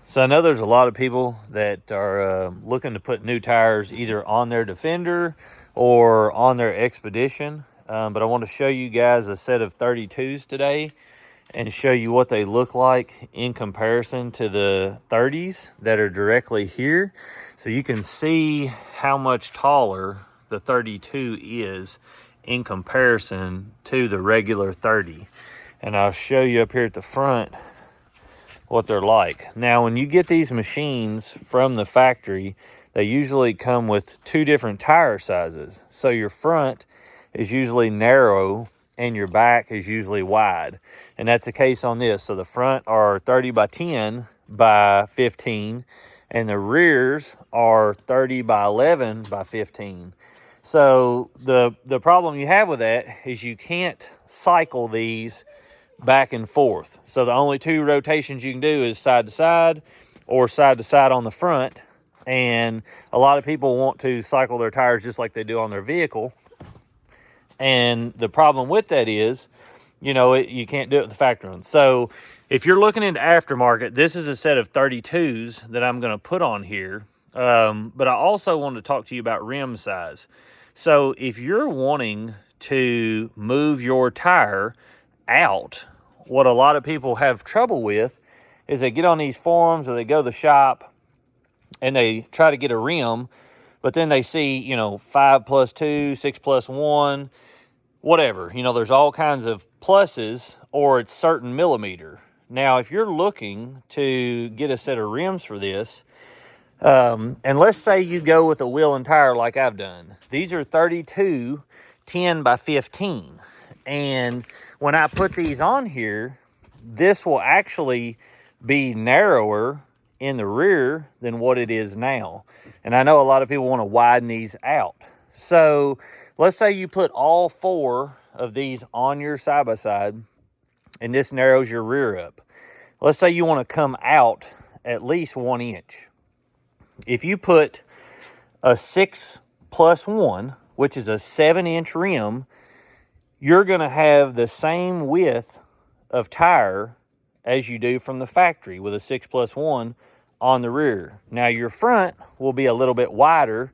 So I know there's a lot of people that are looking to put new tires either on their Defender or on their Expedition. But I want to show you guys a set of 32s today and show you what they look like in comparison to the 30s that are directly here. So you can see how much taller the 32 is in comparison to the regular 30. And I'll show you up here at the front what they're like. Now, when you get these machines from the factory, they usually come with two different tire sizes. So your front is usually narrow and your back is usually wide. And that's the case on this. So the front are 30 by 10 by 15 and the rears are 30 by 11 by 15. So the problem you have with that is you can't cycle these back and forth. So the only two rotations you can do is side to side or side to side on the front. And a lot of people want to cycle their tires just like they do on their vehicle. And the problem with that is, you can't do it with the factory ones. So if you're looking into aftermarket, this is a set of 32s that I'm going to put on here. But I also want to talk to you about rim size. So if you're wanting to move your tire out, what a lot of people have trouble with is they get on these forums or they go to the shop and they try to get a rim, but then they see, 5+2, 6+1, whatever. There's all kinds of pluses or it's certain millimeter. Now, if you're looking to get a set of rims for this, and let's say you go with a wheel and tire like I've done. These are 32 10 by 15. And when I put these on here, this will actually be narrower in the rear than what it is now. And I know a lot of people want to widen these out. So let's say you put all four of these on your side-by-side and this narrows your rear up. Let's say you want to come out at least 1 inch. If you put a 6+1, which is a 7-inch rim, you're going to have the same width of tire as you do from the factory with a 6+1 on the rear. Now your front will be a little bit wider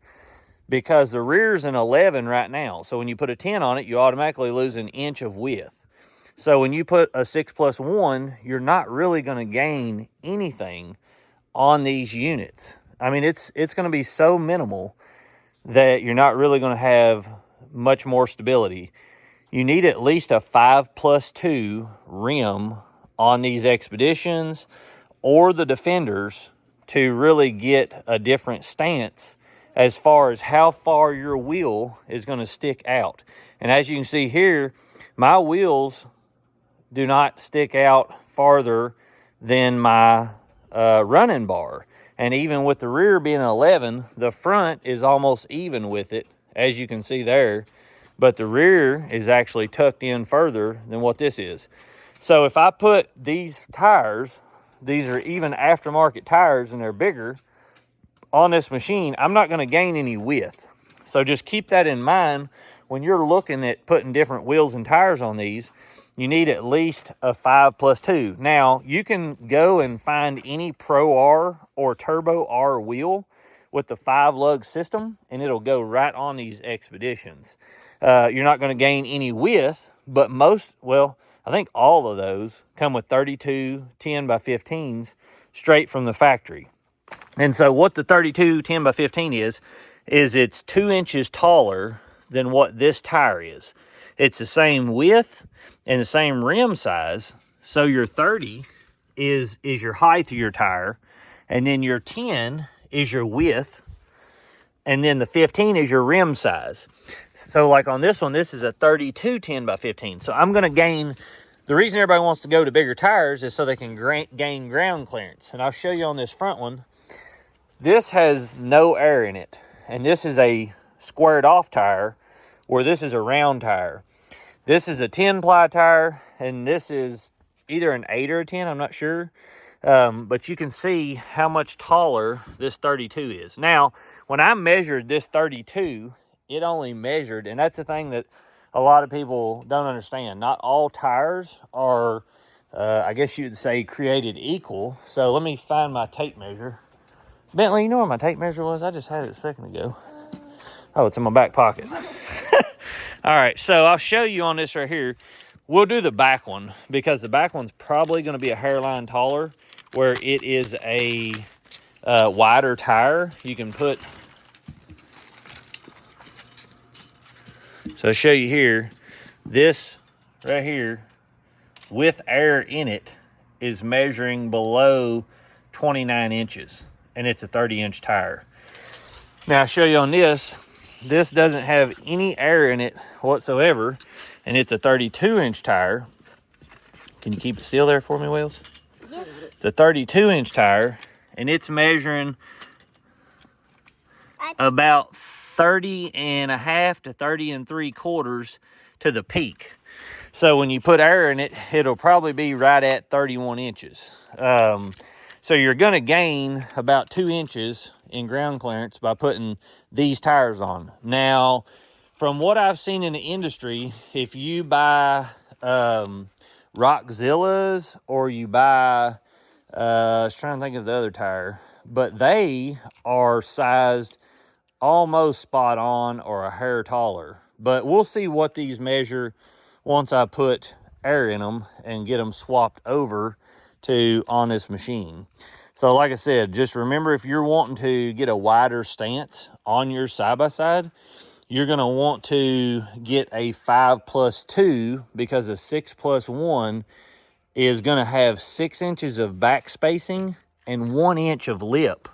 because the rear's an 11 right now. So when you put a 10 on it, you automatically lose an inch of width. So when you put a 6+1, you're not really going to gain anything on these units. I mean, it's going to be so minimal that you're not really going to have much more stability. You need at least a 5+2 rim on these Expeditions or the Defenders to really get a different stance as far as how far your wheel is going to stick out. And as you can see here, my wheels do not stick out farther than my running bar. And even with the rear being 11, the front is almost even with it, as you can see there. But the rear is actually tucked in further than what this is. So if I put these tires, these are even aftermarket tires and they're bigger, on this machine, I'm not going to gain any width. So just keep that in mind when you're looking at putting different wheels and tires on these. You need at least a 5+2. Now, you can go and find any Pro R or Turbo R wheel with the 5-lug system, and it'll go right on these Expeditions. You're not going to gain any width, but I think all of those come with 32 10 by 15s straight from the factory. And so what the 32 10 by 15 is it's 2 inches taller than what this tire is. It's the same width and the same rim size. So your 30 is your height of your tire, and then your 10 is your width, and then the 15 is your rim size. So like on this one, this is a 32 10 by 15. So I'm going to gain, the reason everybody wants to go to bigger tires is so they can gain ground clearance. And I'll show you on this front one. This has no air in it, and this is a squared off tire where this is a round tire. This is a 10-ply tire, and this is either an 8 or a 10, I'm not sure. But you can see how much taller this 32 is. Now, when I measured this 32, it only measured, and that's the thing that a lot of people don't understand. Not all tires are I guess you'd say created equal. So let me find my tape measure. Bentley, you know where my tape measure was? I just had it a second ago. Oh, it's in my back pocket. All right, so I'll show you on this right here. We'll do the back one because the back one's probably going to be a hairline taller, where it is a wider tire. You can put, so I'll show you here, this right here with air in it is measuring below 29 inches, and it's a 30-inch tire. Now I'll show you on this. This doesn't have any air in it whatsoever, and it's a 32-inch tire. Can you keep it still there for me, Wales? Yes. It's a 32-inch tire, and it's measuring about 30 and a half to 30 and 3/4 to the peak. So when you put air in it, it'll probably be right at 31 inches. So you're gonna gain about 2 inches in ground clearance by putting these tires on. Now, from what I've seen in the industry, if you buy Rockzillas or you buy, I was trying to think of the other tire, but they are sized almost spot on or a hair taller. But we'll see what these measure once I put air in them and get them swapped over to on this machine. So like I said, just remember, if you're wanting to get a wider stance on your side-by-side, you're gonna want to get a 5+2 because a 6+1 is gonna have 6 inches of back spacing and 1 inch of lip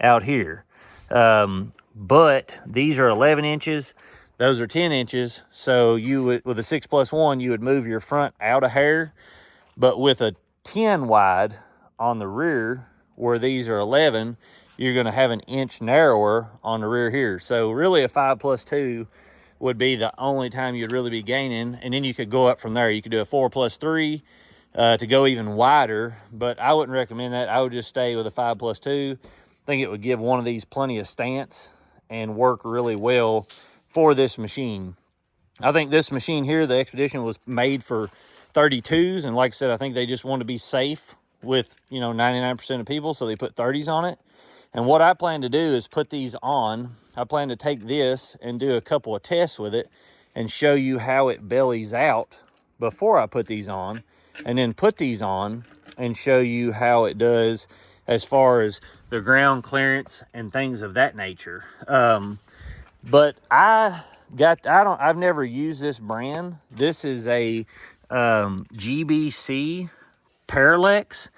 out here. But these are 11 inches, those are 10 inches. So you would, with a 6+1, you would move your front out a hair, but with a 10 wide on the rear, where these are 11, you're gonna have an inch narrower on the rear here. So really a 5+2 would be the only time you'd really be gaining. And then you could go up from there. You could do a 4+3 to go even wider, but I wouldn't recommend that. I would just stay with a 5+2. I think it would give one of these plenty of stance and work really well for this machine. I think this machine here, the xpedition, was made for 32s, and like I said, I think they just want to be safe with, you know, 99% of people, so they put 30s on it. And what I plan to do is put these on. I plan to take this and do a couple of tests with it and show you how it bellies out before I put these on, and then put these on and show you how it does as far as the ground clearance and things of that nature. But I've never used this brand. This is a GBC Parallax,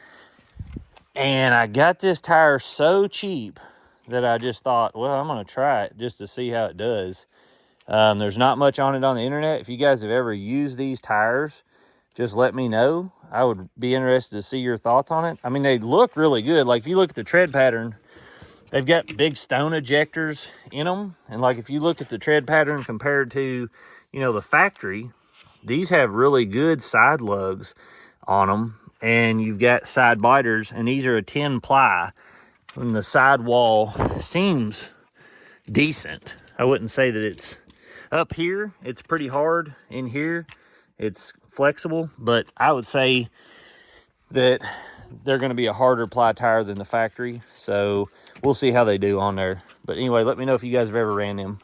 and I got this tire so cheap that I just thought, well, I'm gonna try it just to see how it does. There's not much on it on the internet. If you guys have ever used these tires, just let me know. I would be interested to see your thoughts on it. I mean, they look really good. Like if you look at the tread pattern, they've got big stone ejectors in them. And like if you look at the tread pattern compared to, you know, the factory, these have really good side lugs on them. And you've got side biters, and these are a 10 ply. And the sidewall seems decent. I wouldn't say that it's up here. It's pretty hard. In here, it's flexible, but I would say that they're going to be a harder ply tire than the factory. So we'll see how they do on there. But anyway, let me know if you guys have ever ran them.